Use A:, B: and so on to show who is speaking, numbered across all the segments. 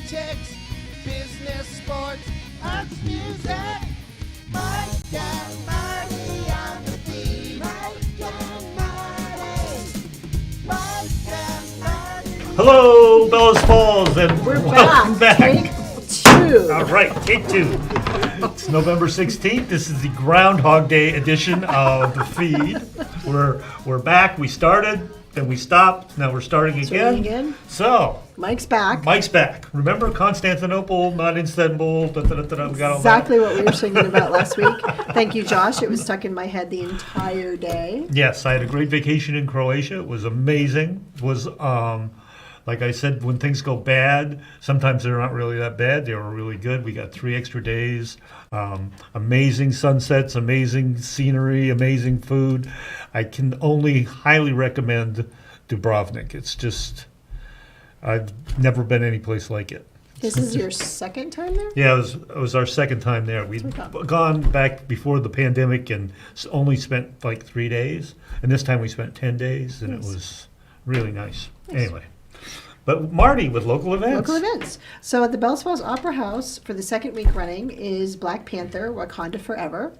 A: politics, business, sports, arts, music. Mike and Marty on the beat. Mike and Marty. Mike and Marty.
B: Hello, Bellows Falls, and
C: We're
B: welcome back.
C: Take two.
B: All right, take two. It's November 16th. This is the Groundhog Day edition of the feed. We're back. We started, then we stopped. Now we're starting again. So
C: Mike's back.
B: Mike's back. Remember Constantinople, not Istanbul. We got all
C: Exactly
B: that.
C: what we were singing about last week. Thank you, Josh. It was stuck in my head the entire day.
B: Yes, I had a great vacation in Croatia. It was amazing. It was like I said, when things go bad, sometimes they're not really that bad. They were really good. We got 3 extra days. Amazing sunsets, amazing scenery, amazing food. I can only highly recommend Dubrovnik. It's just, I've never been any place like it.
C: This is your second time there?
B: Yeah, it was our second time there. We'd gone back before the pandemic and only spent like 3 days. And this time we spent 10 days, and
C: Nice.
B: it was really nice. Anyway. But Marty with local events.
C: Local events. So at the Bellows Falls Opera House for the second week running is Black Panther, Wakanda Forever.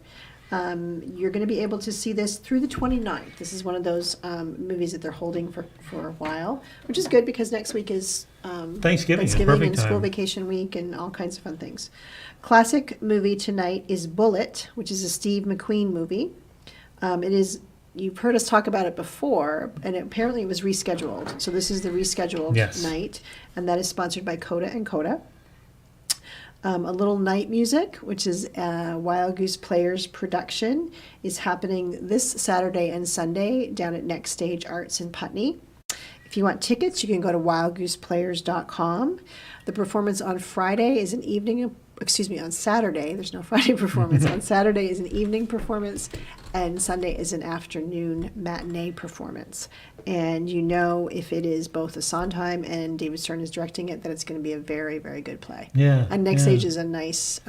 C: You're going to be able to see this through the 29th. This is one of those movies that they're holding for a while, which is good because next week is
B: Thanksgiving, a perfect
C: and school
B: time.
C: vacation week and all kinds of fun things. Classic movie tonight is Bullitt, which is a Steve McQueen movie. It is. You've heard us talk about it before, and apparently it was rescheduled. So this is the rescheduled night, and that is sponsored by Coda and Coda. A Little Night Music, which is a Wild Goose Players production, is happening this Saturday and Sunday down at Next Stage Arts in Putney. If you want tickets, you can go to wildgooseplayers.com. The performance on Friday is on Saturday, there's no Friday performance. On Saturday is an evening performance, and Sunday is an afternoon matinee performance. And you know, if it is both a Sondheim and David Stern is directing it, that it's going to be a very, very good play.
B: Yeah.
C: And Next Stage is a nice.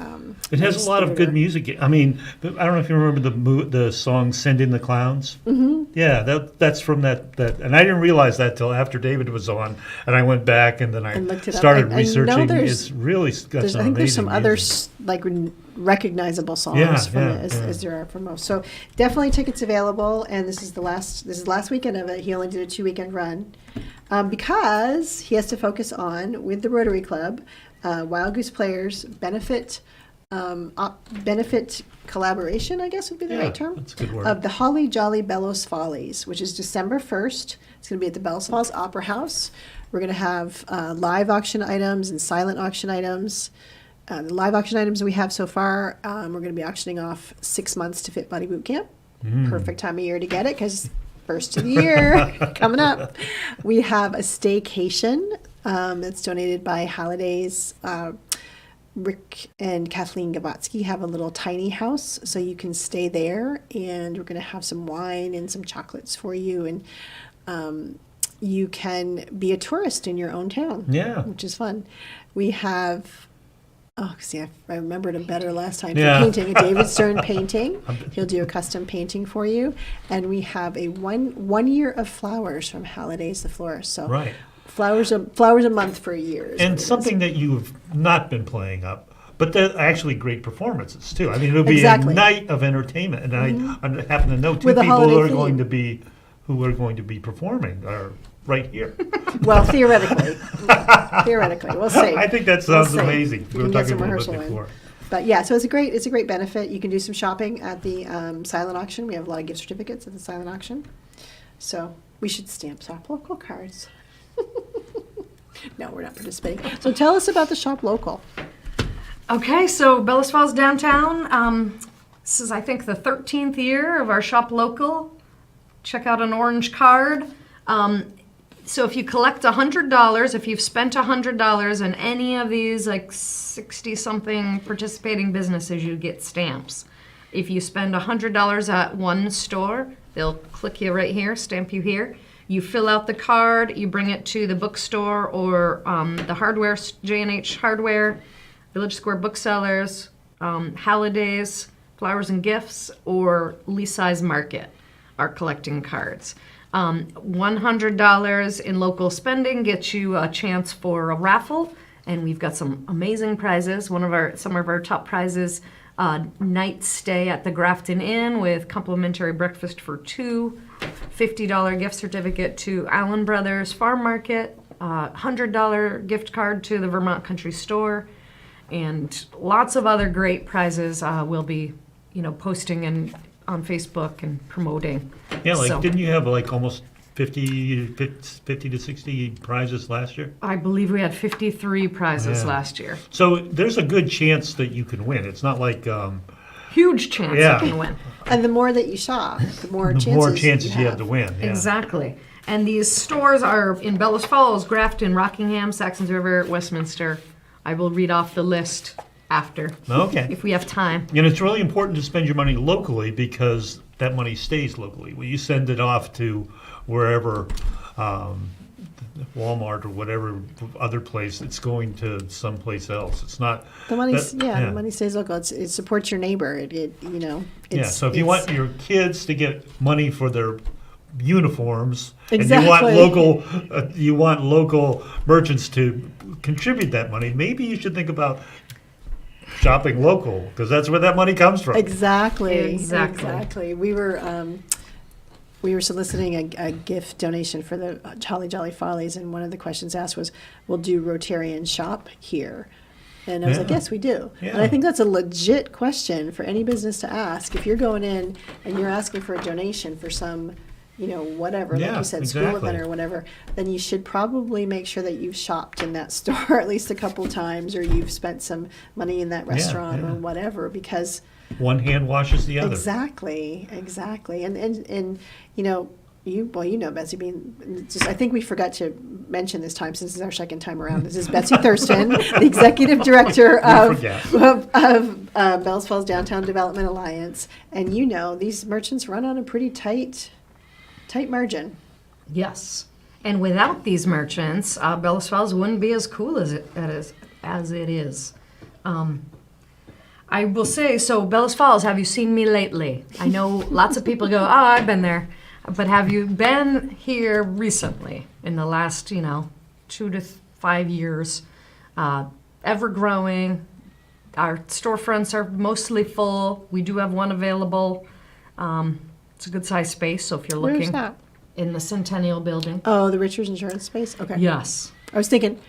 B: It has a lot of good music. I mean, I don't know if you remember the song "Send in the Clowns." Mm-hmm. Yeah, that's from that. And I didn't realize that till after David was on, and I went back and then I started researching. It's really got some amazing.
C: I think there's some other
B: music.
C: recognizable songs from it as there are for most. So definitely tickets available, and this is the last weekend of it. He only did a 2-weekend run because he has to focus on, with the Rotary Club, Wild Goose Players benefit collaboration, I guess would be the right term.
B: That's a good word.
C: Of the Holly Jolly Bellows Follies, which is December 1st. It's going to be at the Bellows Falls Opera House. We're going to have live auction items and silent auction items. The live auction items we have so far, we're going to be auctioning off 6 months to Fit Body Boot Camp. Perfect time of year to get it because first of the year coming up. We have a staycation that's donated by Holidays. Rick and Kathleen Gavatsky have a little tiny house, so you can stay there, and we're going to have some wine and some chocolates for you, and you can be a tourist in your own town, which is fun. We have, I remembered it better last time. Painting, a David Stern painting. He'll do a custom painting for you, and we have a one year of flowers from Holidays the Florist. So flowers a month for a year.
B: And something that you've not been playing up, but they're actually great performances too. I mean, it'll be a night of entertainment, and I happen to know 2 people who are going to be performing are right here.
C: Well, theoretically, we'll see.
B: I think that sounds amazing.
C: We were talking about it before. But yeah, so it's a great benefit. You can do some shopping at the silent auction. We have a lot of gift certificates at the silent auction. So we should stamp Shop Local cards. No, we're not participating. So tell us about the Shop Local.
D: Okay, so Bellows Falls downtown. This is, I think, the 13th year of our Shop Local. Check out an orange card. So if you collect $100, if you've spent $100 in any of these like 60-something participating businesses, you get stamps. If you spend $100 at one store, they'll click you right here, stamp you here. You fill out the card, you bring it to the bookstore or the hardware, J&H Hardware, Village Square Booksellers, Holidays, Flowers and Gifts, or Leasai's Market are collecting cards. $100 in local spending gets you a chance for a raffle, and we've got some amazing prizes. Some of our top prizes, night stay at the Grafton Inn with complimentary breakfast for two, $50 gift certificate to Allen Brothers Farm Market, $100 gift card to the Vermont Country Store, and lots of other great prizes we'll be, posting on Facebook and promoting.
B: Yeah, like,
D: So,
B: didn't you have like almost 50 to 60 prizes last year?
D: I believe we had 53 prizes
B: Yeah.
D: last year.
B: So there's a good chance that you can win. It's not like,
D: Huge chance
B: Yeah.
D: you can win.
C: And the more that you shop, the more
B: the
C: chances
B: more chances you have to win. Yeah.
D: Exactly. And these stores are in Bellows Falls, Grafton, Rockingham, Saxons River, Westminster. I will read off the list after,
B: Okay.
D: if we have time.
B: And it's really important to spend your money locally because that money stays locally. When you send it off to wherever, Walmart or whatever other place, it's going to someplace else. It's not.
C: The money,
B: that-
C: the money stays local. It supports your neighbor.
B: Yeah, so if you want your kids to get money for their uniforms,
C: Exactly.
B: and you want local merchants to contribute that money, maybe you should think about shopping local because that's where that money comes from.
D: Exactly.
C: We were soliciting a gift donation for the Holly Jolly Follies, and one of the questions asked was, "We'll do Rotarian shop here?" And I was like,
B: Yeah.
C: "Yes, we do." And
B: Yeah.
C: I think that's a legit question for any business to ask. If you're going in and you're asking for a donation for some, whatever, like
B: Yeah,
C: you said, school
B: exactly.
C: event or whatever, then you should probably make sure that you've shopped in that store at least a couple times, or you've spent some money in that restaurant
B: yeah.
C: or whatever, because
B: One hand washes the other.
C: exactly. And you know Betsy being just, I think we forgot to mention this time since it's our second time around. This is Betsy Thurston, the executive director of Bellows Falls Downtown Development Alliance, and these merchants run on a pretty tight margin.
D: Yes. And without these merchants, Bellows Falls wouldn't be as cool as it is. I will say, so Bellows Falls, have you seen me lately? I know lots of people go, oh, I've been there. But have you been here recently in the last, 2 to 5 years? Ever growing. Our storefronts are mostly full. We do have one available. It's a good sized space, so if you're
C: Where's
D: looking
C: that?
D: in the Centennial Building.
C: Oh, the Richards Insurance space? Okay.
D: Yes.
C: I was thinking,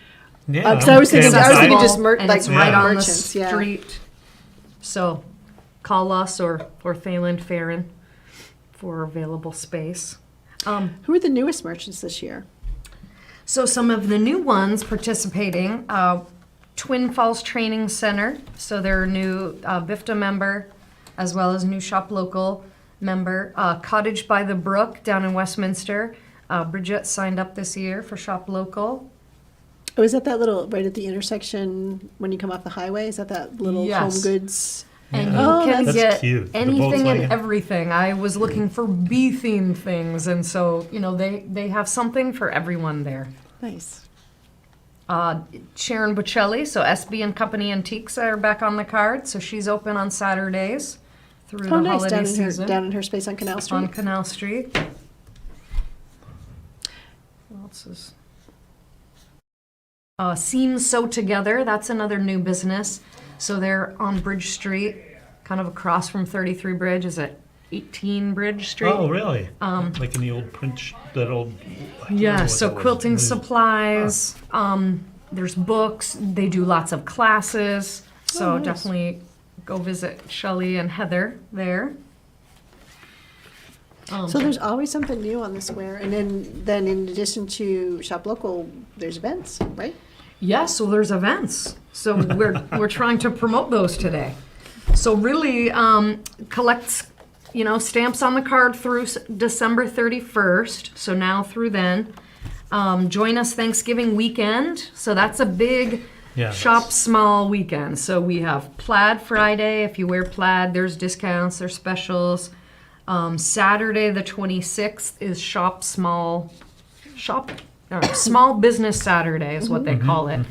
B: Yeah,
C: because I was thinking
D: Accessible,
C: just
D: and it's right on the
C: merchants, yeah.
D: street. So call us or Thayland Farron for available space.
C: who are the newest merchants this year?
D: So some of the new ones participating, Twin Falls Training Center. So they're a new BIFTA member, as well as new Shop Local member. Cottage by the Brook down in Westminster. Bridget signed up this year for Shop Local.
C: Oh, is that little, right at the intersection when you come off the highway? Is that little
D: Yes.
C: home goods?
D: And
B: Yeah.
D: you
C: Oh,
D: can
C: that's
D: get
B: cute. The
D: anything
B: Volkswagen.
D: and everything. I was looking for bee-themed things, and so, they have something for everyone there.
C: Nice.
D: Sharon Bocelli, so SB and Company Antiques are back on the card, so she's open on Saturdays through
C: Oh,
D: the
C: nice.
D: holiday season
C: Down in her space on Canal Street.
D: on Canal Street. What else is? Seams Sew Together, that's another new business. So they're on Bridge Street, kind of across from 33 Bridge. Is it 18 Bridge Street?
B: Oh, really? Like in the old print, that old. I can't
D: Yeah,
B: remember what
D: so
B: that was.
D: quilting supplies, there's books, they do lots of classes, so
C: Oh, nice.
D: definitely go visit Shelley and Heather there.
C: So there's always something new on the square, and then in addition to Shop Local, there's events, right?
D: Yeah, so there's events, so we're trying to promote those today. So really, collect, stamps on the card through December 31st, so now through then. Join us Thanksgiving weekend, so that's a big
B: Yeah,
D: shop small weekend. So we have Plaid Friday. If you wear plaid, there's discounts, there's specials. Saturday the 26th is small business Saturday is what they call it.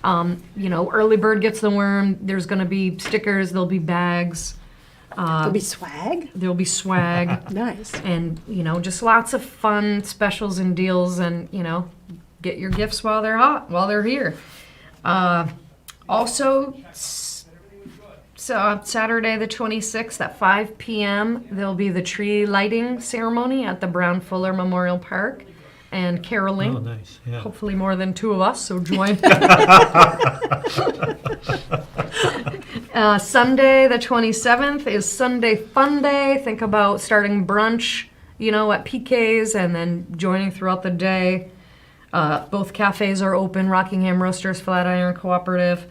D: Early bird gets the worm. There's going to be stickers. There'll be bags.
C: There'll be swag.
D: There'll be swag.
C: Nice.
D: And, just lots of fun specials and deals and, get your gifts while they're hot, while they're here. Also, so Saturday the 26th at 5 p.m. there'll be the tree lighting ceremony at the Brown Fuller Memorial Park and caroling.
B: Oh, nice. Yeah.
D: Hopefully more than 2 of us, so join. Sunday the 27th is Sunday Fun Day. Think about starting brunch, at PK's and then joining throughout the day. Both cafes are open, Rockingham Roasters, Flatiron Cooperative.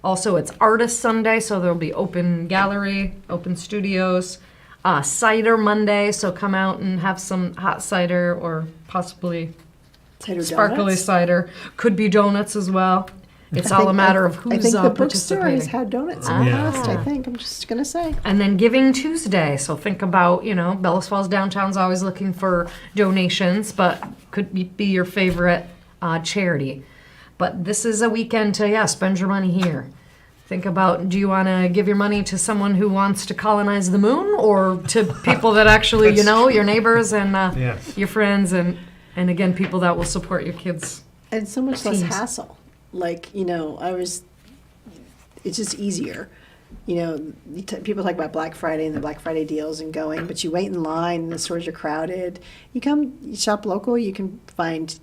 D: Also, it's Artist Sunday, so there'll be open gallery, open studios. Cider Monday, so come out and have some hot cider or possibly
C: Cider
D: sparkly
C: donuts?
D: cider. Could be donuts as well. It's all a matter of who's
C: I think the bookstore
D: participating.
C: has had donuts in the past, I think. I'm just going to say.
D: And then Giving Tuesday. So think about, Bellows Falls Downtown's always looking for donations, but could be your favorite charity. But this is a weekend to, spend your money here. Think about, do you want to give your money to someone who wants to colonize the moon or to people that actually, your neighbors and
B: Yes.
D: your friends and again, people that will support your kids?
C: And so much less
D: Teams.
C: hassle. Like, it's just easier. People talk about Black Friday and the Black Friday deals and going, but you wait in line and the stores are crowded. You shop local, you can find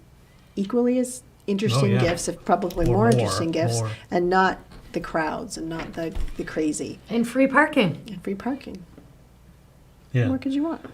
C: equally as interesting
B: yeah.
C: gifts, if probably
B: Or
C: more
B: more,
C: interesting gifts,
B: more.
C: and not the crowds and not the crazy.
D: And free parking.
C: And free parking. What
B: Yeah.
C: more could you want?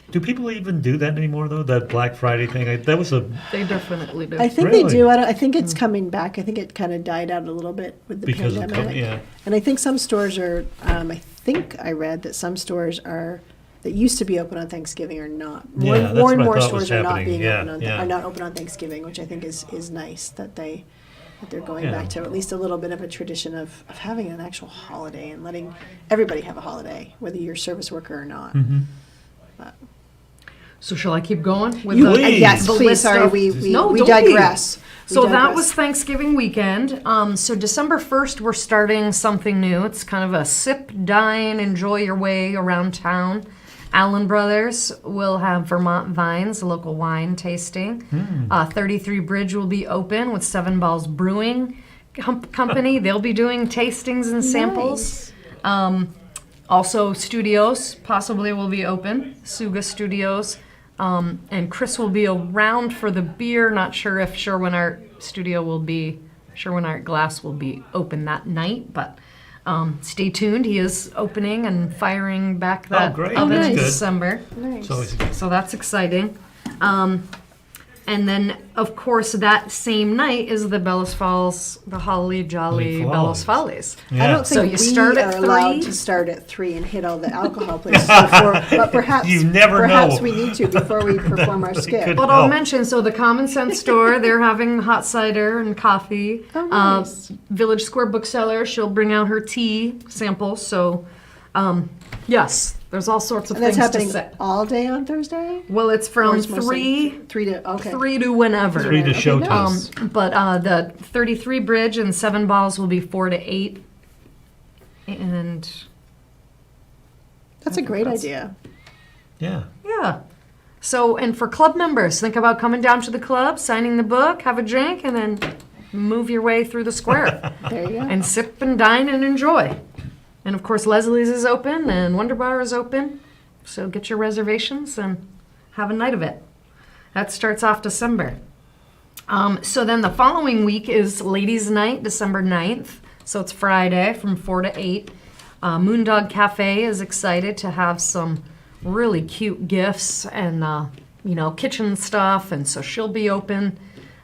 B: Do people even do that anymore, though? That Black Friday thing? That was a...
D: They definitely do.
C: I think they
B: Really?
C: do. I think it's coming back. I think it kind of died out a little bit with the
B: Because of
C: pandemic.
B: yeah.
C: And I think some stores are, I think I read that some stores that used to be open on Thanksgiving are not.
B: Yeah,
C: More
B: that's
C: and
B: what I
C: more
B: thought was
C: stores are not
B: happening.
C: being
B: Yeah,
C: open on,
B: yeah.
C: are not open on Thanksgiving, which I think is nice that they're going
B: Yeah.
C: back to at least a little bit of a tradition of having an actual holiday and letting everybody have a holiday, whether you're a service worker or not.
B: Mm-hmm.
C: But
D: So shall I keep going with
B: You- Please.
C: yes,
D: the
C: please.
D: list
C: Sorry,
D: of-
C: we
D: No,
C: we
D: don't be.
C: digress. We
D: So that
C: digress.
D: was Thanksgiving weekend. So December 1st, we're starting something new. It's kind of a sip, dine, enjoy your way around town. Allen Brothers will have Vermont Vines, a local wine tasting. 33 Bridge will be open with 7 Balls Brewing Company. They'll be doing tastings and samples. Also, studios possibly will be open. Suga Studios. And Chris will be around for the beer. Not sure if Sherwin Art Studio will be, Sherwin Art Glass will be open that night, but stay tuned. He is opening and firing back that
B: great.
D: oven
C: That's
D: in
C: good.
D: December.
C: Nice.
B: It's always good.
D: So that's exciting. And then, of course, that same night is the Bellows Falls, the Holly Jolly
B: Holly
D: Bellows
B: Follies.
D: Follies.
B: Yeah.
C: I don't
D: So
C: think
D: you
C: we
D: start
C: are
D: at
C: allowed
D: 3?
C: to start at 3 and hit all the alcohol places before, but perhaps
B: You never
C: perhaps
B: know.
C: we need to before we perform our skit.
B: could-
D: But I'll
B: No.
D: mention, so the Common Sense store, they're having hot cider and coffee.
C: Oh, nice.
D: Village Square Bookseller, she'll bring out her tea samples. So, yes, there's all sorts of
C: And that's
D: things to
C: happening
D: say.
C: all day on Thursday?
D: Well, it's
C: Or
D: from
C: it's mostly
D: 3
C: okay.
D: to whenever.
B: 3 to
C: Okay,
B: showtime.
C: nice.
D: But the 33 Bridge and 7 Balls will be 4 to 8. And
C: That's a great
D: That's-
C: idea.
B: Yeah.
D: yeah. So, and for club members, think about coming down to the club, signing the book, have a drink, and then move your way through the square
C: There you go.
D: and sip and dine and enjoy. And of course, Leslie's is open and Wonder Bar is open. So get your reservations and have a night of it. That starts off December. So then the following week is Ladies' Night, December 9th. So it's Friday from 4 to 8. Moondog Cafe is excited to have some really cute gifts and, kitchen stuff. And so she'll be open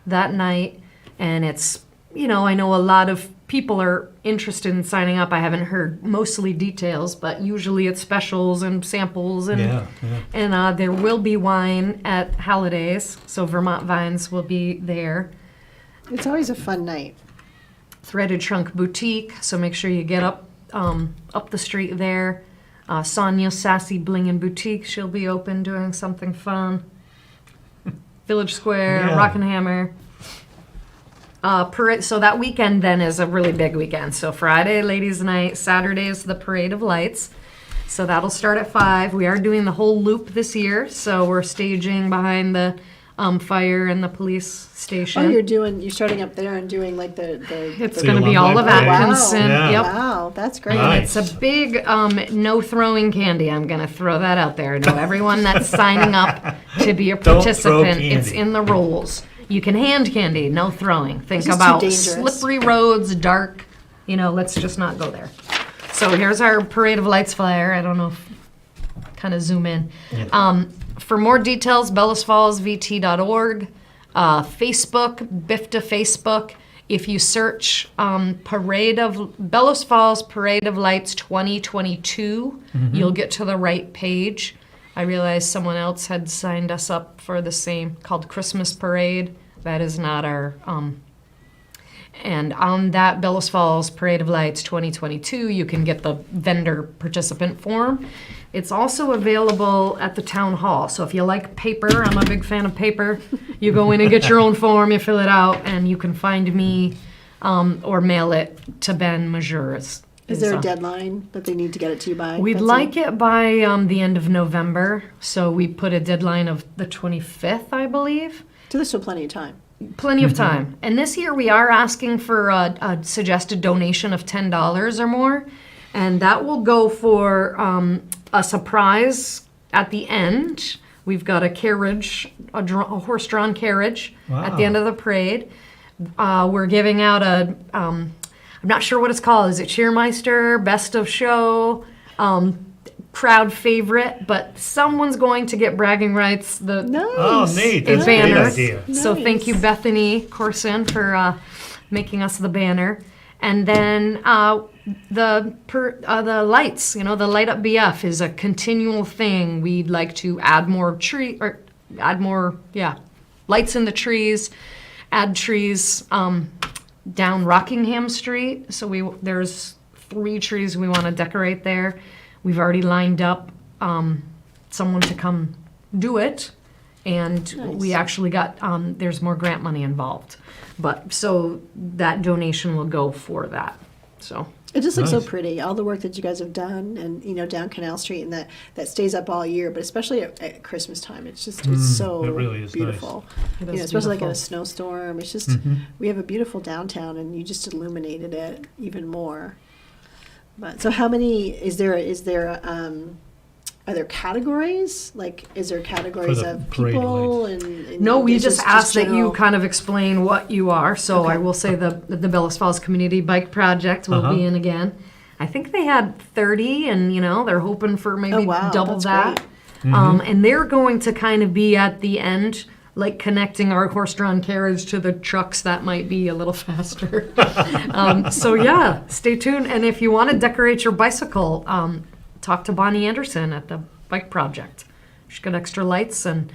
D: that night. And it's, I know a lot of people are interested in signing up. I haven't heard mostly details, but usually it's specials and samples and
B: Yeah. Yeah.
D: and there will be wine at Halliday's, so Vermont Vines will be there.
C: It's always a fun night.
D: Threaded Trunk Boutique, so make sure you get up the street there. Sonia Sassy Bling and Boutique, she'll be open doing something fun. Village Square,
B: Yeah.
D: Rock and Hammer. Parade, so that weekend then is a really big weekend. So Friday, Ladies' Night, Saturday is the Parade of Lights. So that'll start at 5. We are doing the whole loop this year, so we're staging behind the fire and the police station.
C: Oh, you're starting up there and doing like
D: It's
B: The
D: going to be all of
B: alumni parade.
D: Atkinson.
B: Yeah.
D: Yep.
C: Wow, that's great.
B: Nice.
D: It's a big no throwing candy. I'm going to throw that out there. No, everyone that's signing up to be a
B: Don't throw
D: participant,
B: candy.
D: it's in the rules. You can hand candy, no throwing. Think
C: This is too
D: about
C: dangerous.
D: slippery roads, dark. Let's just not go there. So here's our Parade of Lights flyer. I don't know if kind of zoom in. For more details, BellowsFallsVT.org, Facebook, BIFTA Facebook. If you search Bellows Falls Parade of Lights 2022, you'll get to the right page. I realized someone else had signed us up for the same, called Christmas Parade. That is not our. And on that Bellows Falls Parade of Lights 2022, you can get the vendor participant form. It's also available at the town hall. So if you like paper, I'm a big fan of paper. You go in and get your own form, you fill it out, and you can find me or mail it to Ben Majeurs.
C: Is there a deadline that they need to get it to you by?
D: We'd
C: Betsy?
D: like it by the end of November. So we put a deadline of the 25th, I believe.
C: So there's still plenty of time.
D: Plenty of time. And this year we are asking for a suggested donation of $10 or more. And that will go for a surprise at the end. We've got a carriage, a horse-drawn carriage at the end of the parade. We're giving out I'm not sure what it's called. Is it Cheermeister, Best of Show, crowd favorite? But someone's going to get bragging rights.
C: Nice.
B: Oh, neat.
D: A
B: That's a
D: banner.
B: great idea.
D: So thank you, Bethany Corson, for making us the banner. And then the lights, the Light Up BF is a continual thing. We'd like to add more lights in the trees, add trees down Rockingham Street. So there's 3 trees we want to decorate there. We've already lined up someone to come do it. And we actually got, there's more grant money involved. But so that donation will go for that. So
C: It just looks so
B: Nice.
C: pretty. All the work that you guys have done, and down Canal Street, and that stays up all year. But especially at Christmas time, it's so
B: it really is
C: beautiful.
D: It is
C: Especially like in a
D: beautiful.
C: snowstorm. It's just we have a beautiful downtown, and you just illuminated it even more. But so, how many is there? Are there categories? Like, is there categories
B: the
C: of
B: parade
C: people? And
D: no, we
C: it's
D: just ask that you
C: general-
D: kind of explain what you are. So I will say the Bellows Falls Community Bike Project will be in again. I think they had 30, and they're hoping for maybe
C: Oh, wow,
D: double
C: that's
D: that. And they're going to kind of be at the end, like connecting our horse-drawn carriage to the trucks that might be a little faster. So yeah, stay tuned. And if you want to decorate your bicycle, talk to Bonnie Anderson at the Bike Project. She's got extra lights, and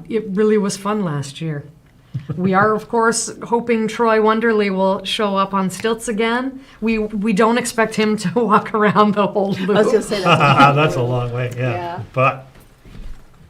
D: it really was fun last year. We are, of course, hoping Troy Wonderly will show up on stilts again. We don't expect him to walk around the whole loop.
C: I was going to say that's
B: That's a long way, yeah.
C: Yeah.
B: But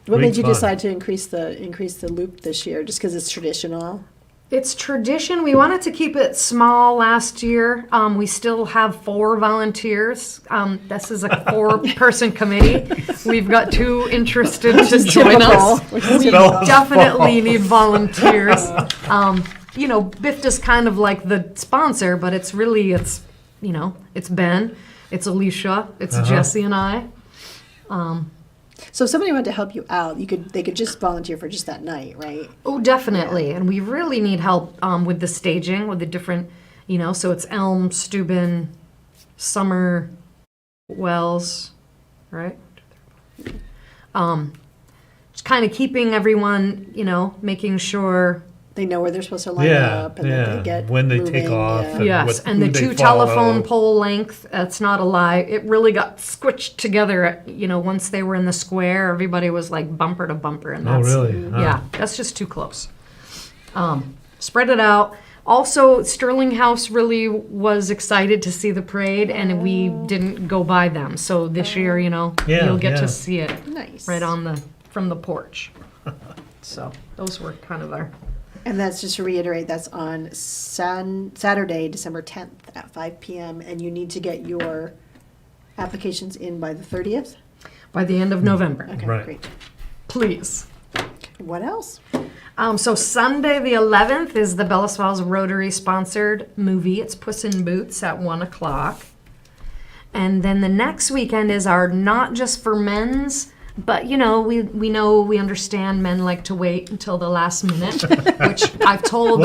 C: what
B: great
C: made you
B: fun.
C: decide to increase the loop this year? Just because it's traditional?
D: It's tradition. We wanted to keep it small last year. We still have 4 volunteers. This is a 4-person committee. We've got 2 interested to join us. We
B: Bellows
D: definitely
B: Falls.
D: need volunteers. BIFTA's kind of like the sponsor, but it's Ben, it's Alicia, it's Jesse and I.
C: So if somebody wanted to help you out, they could just volunteer for just that night, right?
D: Oh, definitely. And we really need help with the staging, with the different, so it's Elm, Steuben, Summer, Wells, right? Just kind of keeping everyone, making sure.
C: They know where they're supposed to line
B: Yeah,
C: up, and that they get
B: when they
C: moving,
B: take off.
C: yeah.
B: And
D: Yes,
B: what-
D: and the
B: who they
D: 2 telephone
B: follow.
D: pole length, that's not a lie. It really got squished together, once they were in the square, everybody was like bumper to bumper. And
B: Oh,
D: that's,
B: really?
D: Yeah, that's just too close. Spread it out. Also, Sterling House really was excited to see the parade, and we didn't go by them. So this year,
B: Yeah,
D: you'll get
B: yeah.
D: to see it
C: Nice.
D: right from the porch. So those were kind of our.
C: And that's, just to reiterate, that's on Saturday, December 10th at 5 p.m. And you need to get your applications in by the 30th?
D: By the end of November,
C: Okay,
B: Right.
C: great.
D: please.
C: What else?
D: So Sunday the 11th is the Bellows Falls Rotary sponsored movie. It's Puss in Boots at 1 o'clock. And then the next weekend is our Not Just for Men's, but we understand men like to wait until the last minute, which I've told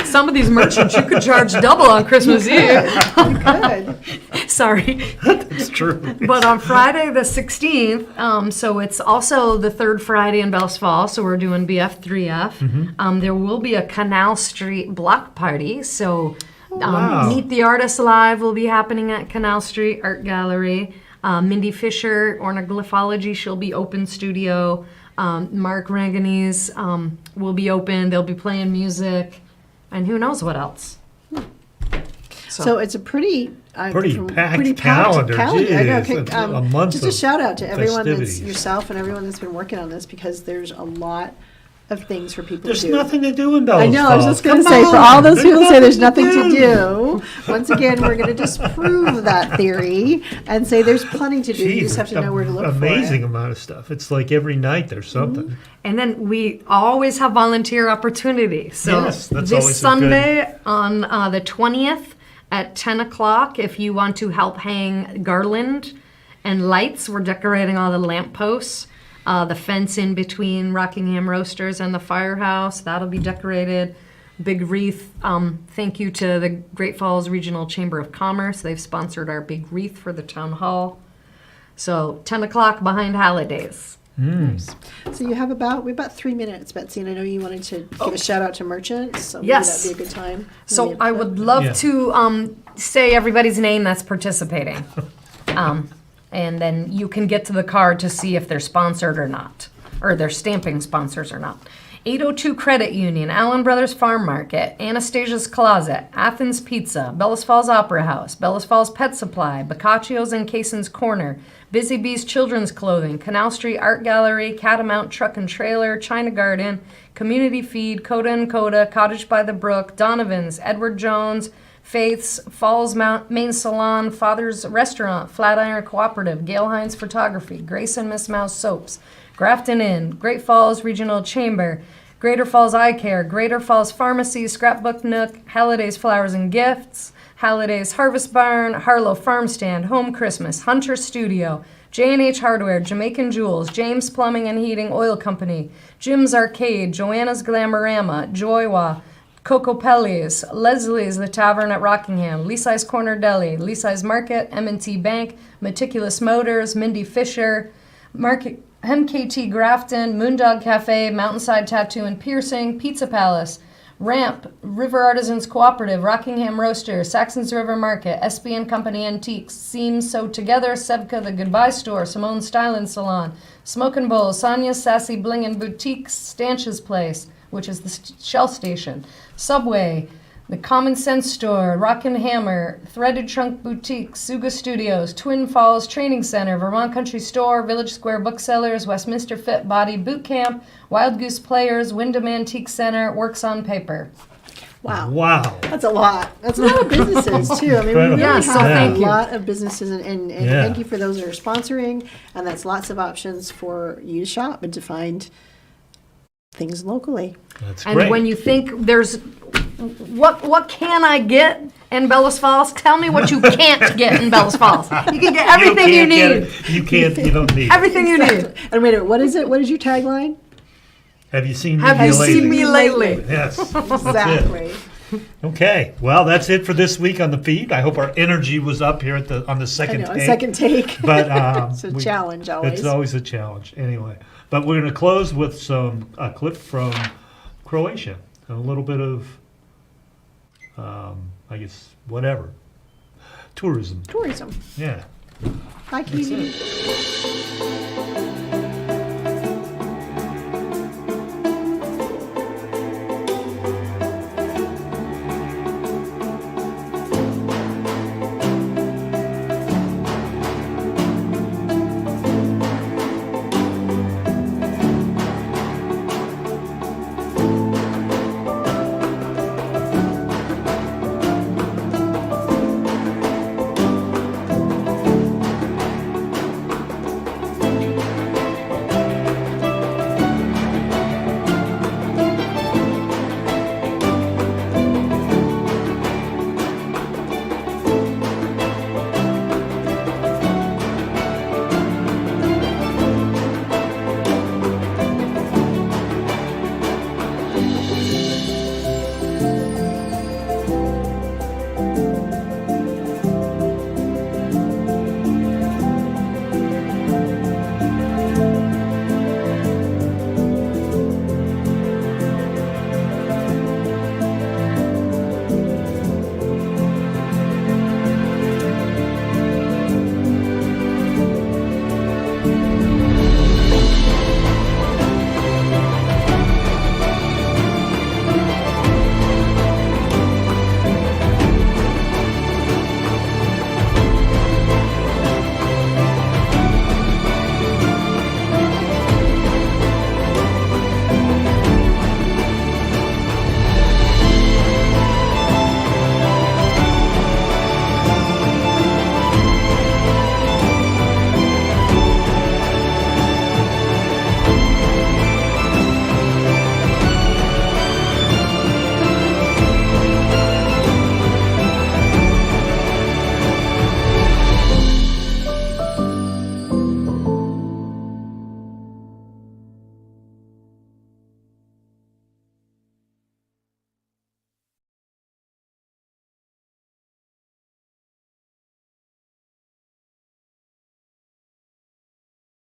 D: some of these merchants you could charge double on Christmas Eve.
C: Good.
D: Sorry.
B: It's true.
D: But on Friday the 16th, so it's also the third Friday in Bellows Falls, so we're doing BF3F. There will be a Canal Street block party, so
B: Wow.
D: Meet the Artist Live will be happening at Canal Street Art Gallery. Mindy Fisher, Orniglyphology, she'll be open studio. Mark Ranganese will be open. They'll be playing music, and who knows what else.
C: So it's a pretty
B: packed calendar.
C: I know.
B: Geez,
C: Okay,
B: a month
C: just a
B: of
C: shout out to everyone
B: festivities.
C: that's yourself and everyone that's been working on this, because there's a lot of things for people
B: There's
C: to do.
B: nothing to do in Bellows
C: I know, I was
B: Falls.
C: just going to
B: Come
C: say, for
B: on.
C: all those people who say there's nothing to do, once again, we're going to disprove that theory and say there's plenty to do. You
B: Jeez,
C: just have to know where to look
B: amazing
C: for it.
B: amount of stuff. It's like every night there's something.
D: And then we always have volunteer opportunity. So
B: Yes, that's
D: this
B: always a good-
D: Sunday on the 20th at 10 o'clock, if you want to help hang garland and lights, we're decorating all the lampposts. The fence in between Rockingham Roasters and the firehouse, that'll be decorated. Big wreath. Thank you to the Great Falls Regional Chamber of Commerce. They've sponsored our big wreath for the town hall. So 10 o'clock behind holidays.
C: So we have about 3 minutes, Betsy, and I know you wanted to give a shout out to merchants, so maybe
D: Yes.
C: that'd be a good time.
D: So
C: Maybe-
D: I would love
B: Yeah.
D: to say everybody's name that's participating. And then you can get to the card to see if they're sponsored or not, or they're stamping sponsors or not. 802 Credit Union, Allen Brothers Farm Market, Anastasia's Closet, Athens Pizza, Bellows Falls Opera House, Bellows Falls Pet Supply, Boccaccio's and Cason's Corner, Busy Bees Children's Clothing, Canal Street Art Gallery, Catamount Truck and Trailer, China Garden, Community Feed, Coda and Coda, Cottage by the Brook, Donovan's, Edward Jones, Faith's, Falls Main Salon, Father's Restaurant, Flatiron Cooperative, Gail Hines Photography, Grace and Miss Mouse Soaps, Grafton Inn, Great Falls Regional Chamber, Greater Falls Eye Care, Greater Falls Pharmacy, Scrapbook Nook, Halliday's Flowers and Gifts, Halliday's Harvest Barn, Harlow Farm Stand, Home Christmas, Hunter Studio, J&H Hardware, Jamaican Jewels, James Plumbing and Heating Oil Company, Jim's Arcade, Joanna's Glamorama, Joywa, Coco Pelli's, Leslie's The Tavern at Rockingham, Leasai's Corner Deli, Leasai's Market, M&T Bank, Meticulous Motors, Mindy Fisher, Market, MKT Grafton, Moondog Cafe, Mountainside Tattoo and Piercing, Pizza Palace, Ramp, River Artisans Cooperative, Rockingham Roaster, Saxon's River Market, SB & Company Antiques, Seams Sewed Together, Sevka The Goodbye Store, Simone Stylin' Salon, Smokin' Bowl, Sonia's Sassy Bling and Boutique, Stanch's Place, which is the Shell Station, Subway, The Common Sense Store, Rockin' Hammer, Threaded Trunk Boutique, Suga Studios, Twin Falls Training Center, Vermont Country Store, Village Square Booksellers, Westminster Fit Body Boot Camp, Wild Goose Players, Wyndham Antique Center, Works on Paper.
C: Wow.
B: Wow.
C: That's a lot. That's a lot of businesses, too. I mean, we
B: Incredible.
C: really
D: Yeah,
C: have
D: so thank
C: a
D: you.
C: lot of businesses, and
B: Yeah.
C: thank you for those that are sponsoring, and that's lots of options for you to shop and to find things locally.
B: That's
D: And
B: great.
D: when you think there's, what can I get in Bellows Falls? Tell me what you can't get in Bellows Falls. You can get everything you
B: can't get
D: need.
B: it. You can't. You don't need. it.
D: Everything you need.
C: And wait a minute, what is it? What is your tagline?
B: Have you seen me
D: Have you
B: lately?
D: seen me lately?
B: Yes. That's it.
C: Exactly.
B: Okay. Well, that's it for this week on the feed. I hope our energy was up here at on the
C: I
B: second
C: know, a
B: take.
C: second take.
B: But
C: It's a challenge always.
B: It's always a challenge. Anyway, but we're going to close with a clip from Croatia, a little bit of, I guess, whatever, tourism.
C: Tourism.
B: Yeah.
C: Bye,
B: That's
C: Katie.
B: it.